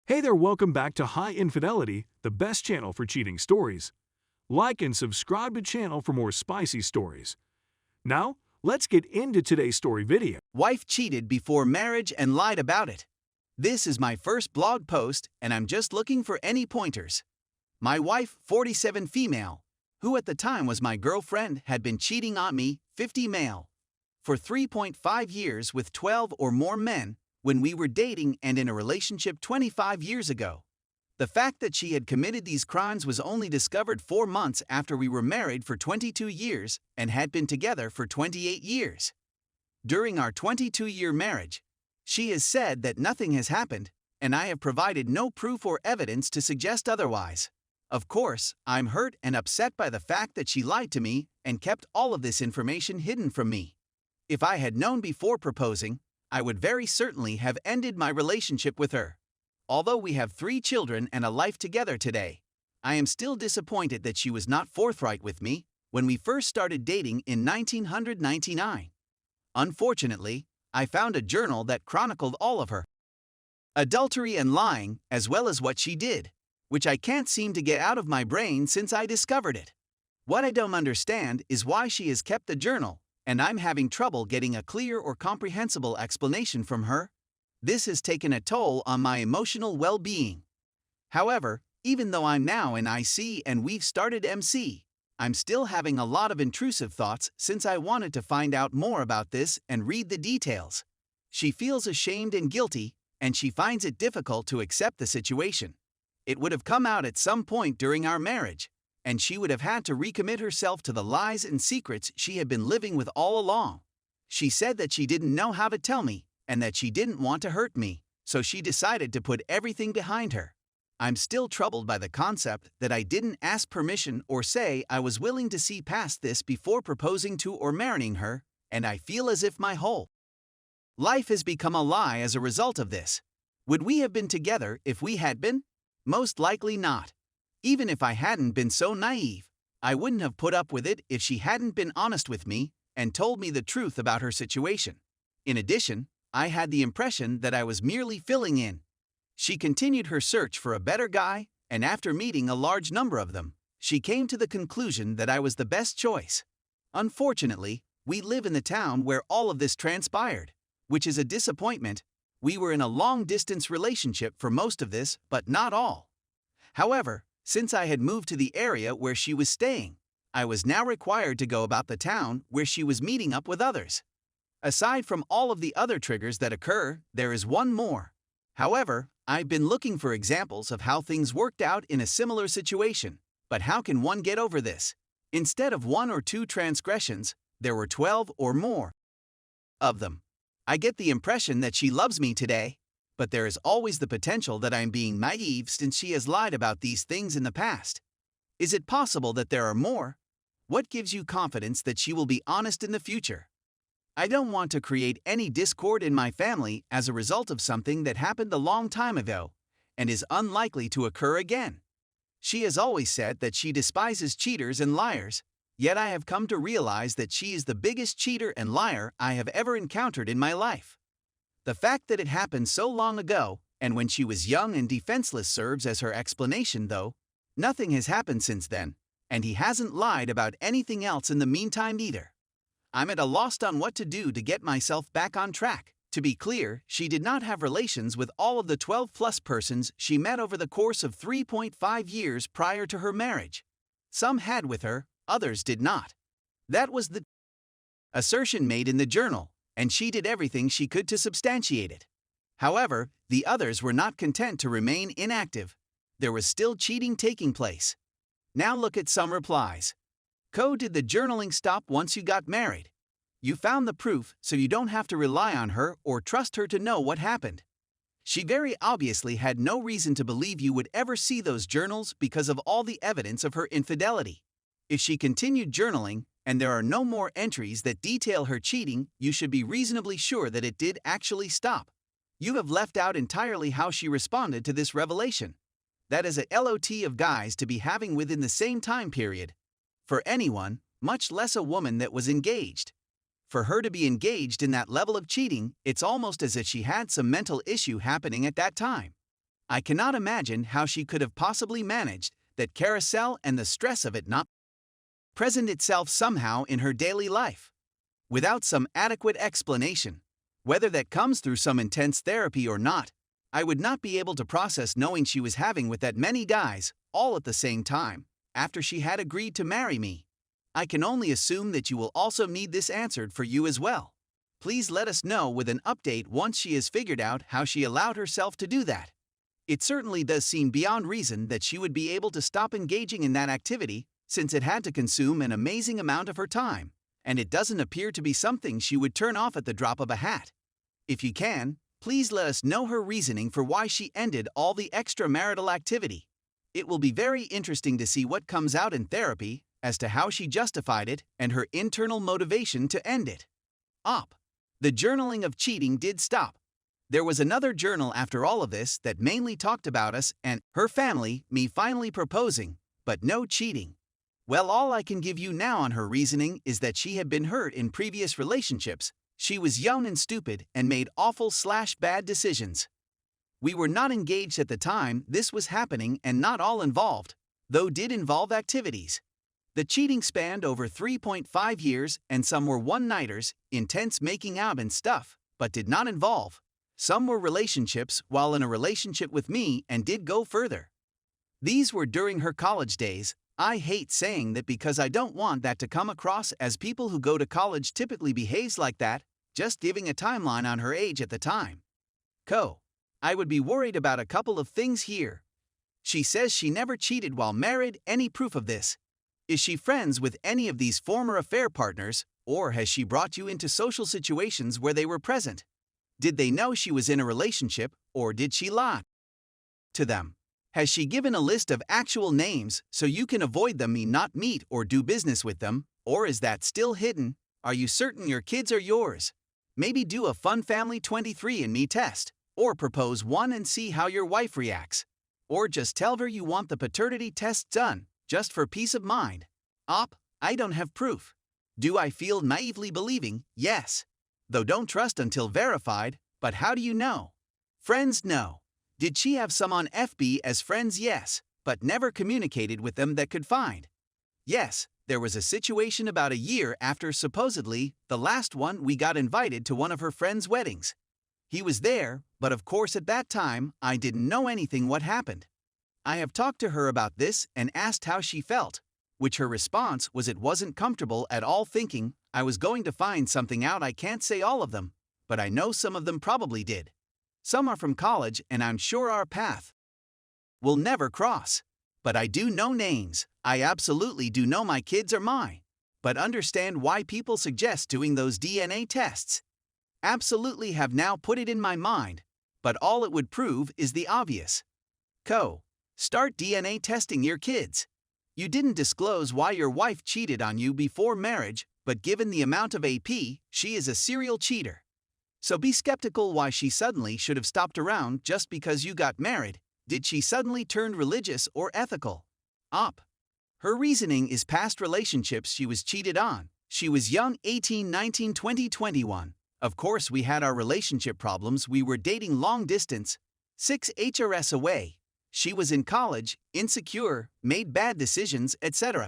Hey there, welcome back to High Infidelity, the best channel for cheating stories. Like and subscribe to channel for more spicy stories. Now, let's get into today's story video. Wife cheated before marriage and lied about it. This is my first blog post and I'm just looking for any pointers. My wife, 47 female, who at the time was my girlfriend, had been cheating on me, 50 male, for 3.5 years with 12 or more men when we were dating and in a relationship 25 years ago. The fact that she had committed these crimes was only discovered 4 months after we were married for 22 years and had been together for 28 years. During our 22-year marriage, she has said that nothing has happened, and I have provided no proof or evidence to suggest otherwise. Of course, I'm hurt and upset by the fact that she lied to me and kept all of this information hidden from me. If I had known before proposing, I would very certainly have ended my relationship with her. Although we have 3 children and a life together today, I am still disappointed that she was not forthright with me when we first started dating in 1999. Unfortunately, I found a journal that chronicled all of her adultery and lying, as well as what she did, which I can't seem to get out of my brain since I discovered it. What I don't understand is why she has kept the journal, and I'm having trouble getting a clear or comprehensible explanation from her. This has taken a toll on my emotional well-being. However, even though I'm now in IC and we've started MC, I'm still having a lot of intrusive thoughts since I wanted to find out more about this and read the details. She feels ashamed and guilty, and she finds it difficult to accept the situation. It would have come out at some point during our marriage, and she would have had to recommit herself to the lies and secrets she had been living with all along. She said that she didn't know how to tell me, and that she didn't want to hurt me, so she decided to put everything behind her. I'm still troubled by the concept that I didn't ask permission or say I was willing to see past this before proposing to or marrying her, and I feel as if my whole life has become a lie as a result of this. Would we have been together if we had been? Most likely not. Even if I hadn't been so naive, I wouldn't have put up with it if she hadn't been honest with me and told me the truth about her situation. In addition, I had the impression that I was merely filling in. She continued her search for a better guy, and after meeting a large number of them, she came to the conclusion that I was the best choice. Unfortunately, we live in the town where all of this transpired, which is a disappointment. We were in a long-distance relationship for most of this, but not all. However, since I had moved to the area where she was staying, I was now required to go about the town where she was meeting up with others. Aside from all of the other triggers that occur, there is one more. However, I've been looking for examples of how things worked out in a similar situation, but how can one get over this? Instead of 1 or 2 transgressions, there were 12 or more of them. I get the impression that she loves me today, but there is always the potential that I'm being naive since she has lied about these things in the past. Is it possible that there are more? What gives you confidence that she will be honest in the future? I don't want to create any discord in my family as a result of something that happened a long time ago and is unlikely to occur again. She has always said that she despises cheaters and liars, yet I have come to realize that she is the biggest cheater and liar I have ever encountered in my life. The fact that it happened so long ago, and when she was young and defenseless, serves as her explanation, though. Nothing has happened since then, and he hasn't lied about anything else in the meantime either. I'm at a loss on what to do to get myself back on track. To be clear, she did not have relations with all of the 12-plus persons she met over the course of 3.5 years prior to her marriage. Some had with her, others did not. That was the assertion made in the journal, and she did everything she could to substantiate it. However, the others were not content to remain inactive. There was still cheating taking place. Now look at some replies. Did the journaling stop once you got married? You found the proof, so you don't have to rely on her or trust her to know what happened. She very obviously had no reason to believe you would ever see those journals because of all the evidence of her infidelity. If she continued journaling, and there are no more entries that detail her cheating, you should be reasonably sure that it did actually stop. You have left out entirely how she responded to this revelation. That is a lot of guys to be having within the same time period. For anyone, much less a woman that was engaged. For her to be engaged in that level of cheating, it's almost as if she had some mental issue happening at that time. I cannot imagine how she could have possibly managed that carousel and the stress of it not present itself somehow in her daily life, without some adequate explanation. Whether that comes through some intense therapy or not, I would not be able to process knowing she was having with that many guys, all at the same time, after she had agreed to marry me. I can only assume that you will also need this answered for you as well. Please let us know with an update once she has figured out how she allowed herself to do that. It certainly does seem beyond reason that she would be able to stop engaging in that activity, since it had to consume an amazing amount of her time, and it doesn't appear to be something she would turn off at the drop of a hat. If you can, please let us know her reasoning for why she ended all the extramarital activity. It will be very interesting to see what comes out in therapy as to how she justified it and her internal motivation to end it. Op. The journaling of cheating did stop. There was another journal after all of this that mainly talked about us and her family, me finally proposing, but no cheating. Well, all I can give you now on her reasoning is that she had been hurt in previous relationships. She was young and stupid and made awful/bad decisions. We were not engaged at the time this was happening and not all involved, though did involve activities. The cheating spanned over 3.5 years and some were one-nighters, intense making out and stuff, but did not involve. Some were relationships while in a relationship with me and did go further. These were during her college days. I hate saying that because I don't want that to come across as people who go to college typically behaves like that, just giving a timeline on her age at the time. I would be worried about a couple of things here. She says she never cheated while married. Any proof of this? Is she friends with any of these former affair partners, or has she brought you into social situations where they were present? Did they know she was in a relationship, or did she lie to them? Has she given a list of actual names so you can avoid them, not meet or do business with them, or is that still hidden? Are you certain your kids are yours? Maybe do a fun family 23andMe test, or propose one and see how your wife reacts. Or just tell her you want the paternity test done, just for peace of mind. Op. I don't have proof. Do I feel naively believing? Yes. Though don't trust until verified, but how do you know? Friends? No. Did she have some on FB as friends? Yes, but never communicated with them that could find. Yes, there was a situation about a year after supposedly the last one we got invited to one of her friends' weddings. He was there, but of course at that time I didn't know anything what happened. I have talked to her about this and asked how she felt, which her response was it wasn't comfortable at all, thinking I was going to find something out. I can't say all of them, but I know some of them probably did. Some are from college and I'm sure our path will never cross. But I do know names. I absolutely do know my kids are mine. But understand why people suggest doing those DNA tests. Absolutely have now put it in my mind, but all it would prove is the obvious. Start DNA testing your kids. You didn't disclose why your wife cheated on you before marriage, but given the amount of AP, she is a serial cheater. So be skeptical why she suddenly should have stopped around just because you got married. Did she suddenly turn religious or ethical? Op. Her reasoning is past relationships she was cheated on. She was young, 18, 19, 20, 21. Of course we had our relationship problems. We were dating long distance, 6 HRS away. She was in college, insecure, made bad decisions, etc.